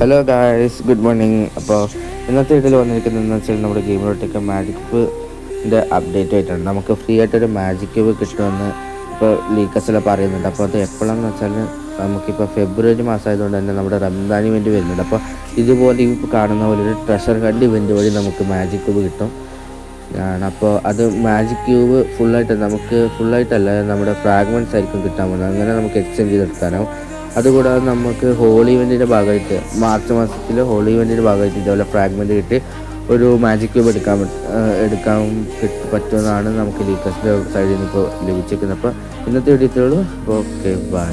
Hello guys, good morning. അപ്പോൾ ഇന്നത്തെ വീഡിയോയിൽ വന്നിരിക്കുന്നതെന്ന് വെച്ചാൽ നമ്മുടെ ഗെയിമിലോട്ടൊക്കെ മാജിക് ക്യൂബിൻ്റെ അപ്ഡേറ്റ് ആയിട്ടാണ്. നമുക്ക് ഫ്രീ ആയിട്ടൊരു മാജിക് ക്യൂബ് കിട്ടുമെന്ന് ഇപ്പോൾ ലീക്കേഴ്സെല്ലാം പറയുന്നുണ്ട്. അപ്പോൾ അത് എപ്പോഴാണെന്ന് വെച്ചാൽ നമുക്കിപ്പോൾ ഫെബ്രുവരി മാസമായതുകൊണ്ട് തന്നെ നമ്മുടെ റംസാൻ ഇവൻറ്റ് വരുന്നുണ്ട്. അപ്പോൾ ഇതുപോലെ ഈ കാണുന്ന പോലെ ഒരു ട്രഷർ ഹണ്ട് ഇവൻറ്റ് വഴി നമുക്ക് മാജിക് ക്യൂബ് കിട്ടും. അപ്പോൾ അത് മാജിക് ക്യൂബ് ഫുള്ളായിട്ടല്ല, നമ്മുടെ ഫ്രാഗ്മെൻറ്റ്സ് ആയിരിക്കും കിട്ടാൻ പോകുന്നത്. അങ്ങനെ നമുക്ക് എക്സ്ചേഞ്ച് ചെയ്തെടുക്കാനാവും. അതുകൂടാതെ നമുക്ക് ഹോളി ഇവൻറ്റിൻ്റെ ഭാഗമായിട്ട് മാർച്ച് മാസത്തിൽ ഹോളി ഇവൻറ്റിൻ്റെ ഭാഗമായിട്ട് ഇതേപോലെ ഫ്രാഗ്മെൻറ്റ് കിട്ടി ഒരു മാജിക് ക്യൂബ് എടുക്കാൻ പറ്റുമെന്നാണ് നമുക്ക് ലീക്കേഴ്സിൻ്റെ സൈഡിൽ നിന്ന് ഇപ്പോൾ ലഭിച്ചിരിക്കുന്നത്. അപ്പോൾ ഇന്നത്തെ വീഡിയോത്തോളൂ. അപ്പോൾ ഓക്കെ, ബൈ.